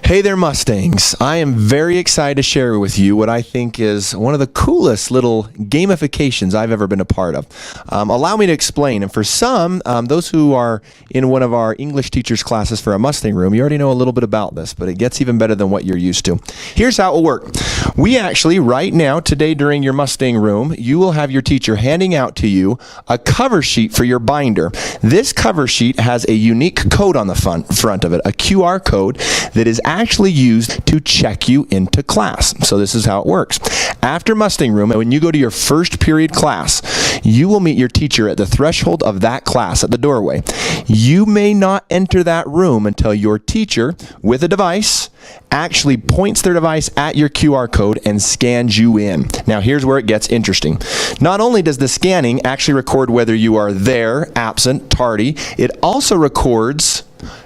Hey there, Mustangs. I am very excited to share with you what I think is one of the coolest little gamifications I've ever been a part of. Allow me to explain. And for some, those who are in one of our English teachers classes for a Mustang room, you already know a little bit about this, but it gets even better than what you're used to. Here's how it will work. We actually, right now, today during your Mustang room, you will have your teacher handing out to you a cover sheet for your binder. This cover sheet has a unique code on the front of it, a QR code that is actually used to check you into class. So this is how it works. After Mustang room, and when you go to your first period class, you will meet your teacher at the threshold of that class at the doorway. You may not enter that room until your teacher, with a device, actually points their device at your QR code and scans you in. Now here's where it gets interesting. Not only does the scanning actually record whether you are there, absent, tardy, it also records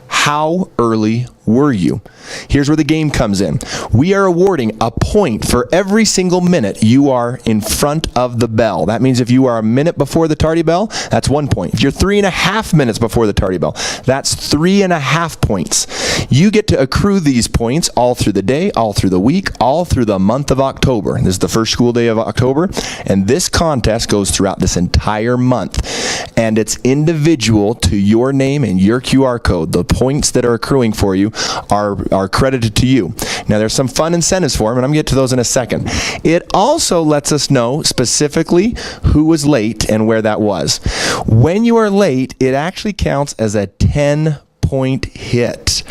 how early were you. Here's where the game comes in. We are awarding a point for every single minute you are in front of the bell. That means if you are a minute before the tardy bell, that's 1 point. If you're 3.5 minutes before the tardy bell, that's 3.5 points. You get to accrue these points all through the day, all through the week, all through the month of October. This is the first school day of October, and this contest goes throughout this entire month. And it's individual to your name and your QR code. The points that are accruing for you are credited to you. Now there's some fun incentives for them, and I'm going to get to those in a second. It also lets us know specifically who was late and where that was. When you are late, it actually counts as a 10-point hit.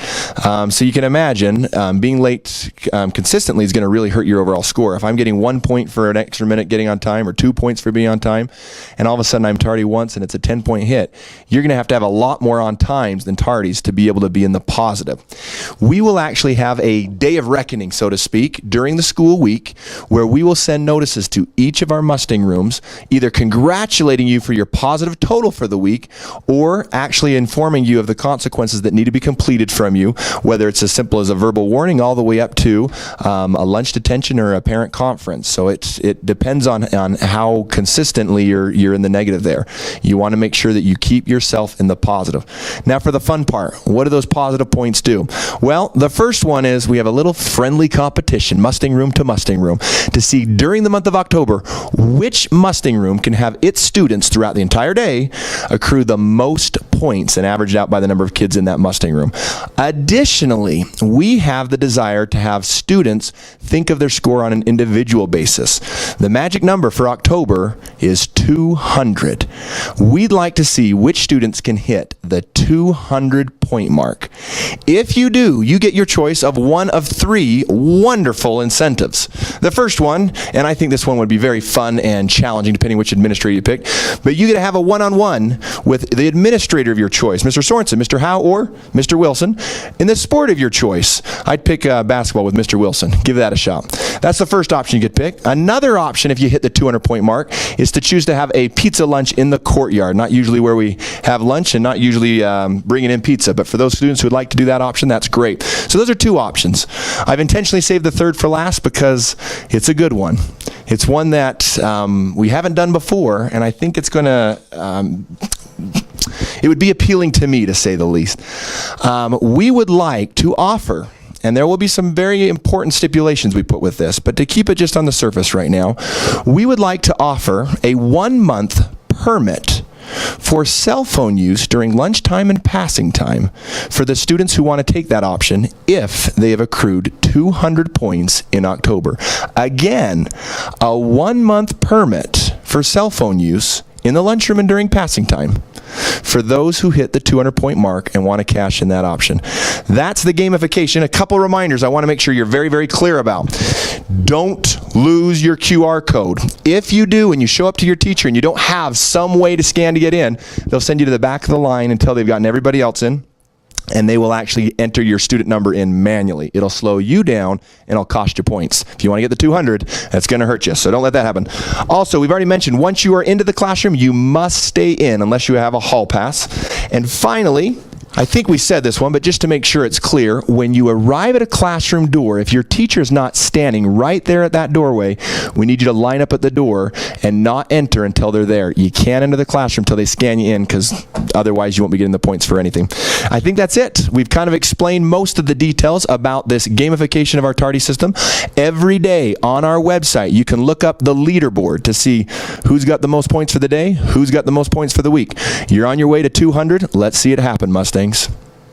So you can imagine being late consistently is going to really hurt your overall score. If I'm getting 1 point for an extra minute getting on time or 2 points for being on time, and all of a sudden I'm tardy once and it's a 10-point hit, you're going to have a lot more on times than tardies to be able to be in the positive. We will actually have a day of reckoning, so to speak, during the school week where we will send notices to each of our Mustang rooms, either congratulating you for your positive total for the week or actually informing you of the consequences that need to be completed from you, whether it's as simple as a verbal warning all the way up to a lunch detention or a parent conference. So it depends on how consistently you're in the negative there. You want to make sure that you keep yourself in the positive. Now for the fun part, what do those positive points do? Well, the first one is we have a little friendly competition, Mustang room to Mustang room, to see during the month of October which Mustang room can have its students throughout the entire day accrue the most points and averaged out by the number of kids in that Mustang room. Additionally, we have the desire to have students think of their score on an individual basis. The magic number for October is 200. We'd like to see which students can hit the 200-point mark. If you do, you get your choice of one of 3 wonderful incentives. The first one, and I think this one would be very fun and challenging depending which administrator you pick, but you get to have a one-on-one with the administrator of your choice, Mr. Sorensen, Mr. Howe, or Mr. Wilson. In the sport of your choice, I'd pick basketball with Mr. Wilson. Give that a shot. That's the first option you could pick. Another option, if you hit the 200-point mark, is to choose to have a pizza lunch in the courtyard. Not usually where we have lunch and not usually bringing in pizza, but for those students who would like to do that option, that's great. So those are 2 options. I've intentionally saved the third for last because it's a good one. It's one that we haven't done before, and I think it's going to it would be appealing to me, to say the least. We would like to offer, and there will be some very important stipulations we put with this, but to keep it just on the surface right now, we would like to offer a 1-month permit for cell phone use during lunchtime and passing time for the students who want to take that option if they have accrued 200 points in October. Again, a 1-month permit for cell phone use in the lunchroom and during passing time for those who hit the 200-point mark and want to cash in that option. That's the gamification. A couple reminders I want to make sure you're very, very clear about. Don't lose your QR code. If you do and you show up to your teacher and you don't have some way to scan to get in, they'll send you to the back of the line until they've gotten everybody else in, and they will actually enter your student number in manually. It'll slow you down and it'll cost you points. If you want to get the 200, that's going to hurt you, so don't let that happen. Also, we've already mentioned once you are into the classroom, you must stay in unless you have a hall pass. And finally, I think we said this one, but just to make sure it's clear, when you arrive at a classroom door, if your teacher's not standing right there at that doorway, we need you to line up at the door and not enter until they're there. You can't enter the classroom until they scan you in, because otherwise you won't be getting the points for anything. I think that's it. We've kind of explained most of the details about this gamification of our Tardy system. Every day on our website, you can look up the leaderboard to see who's got the most points for the day, who's got the most points for the week. You're on your way to 200. Let's see it happen, Mustangs.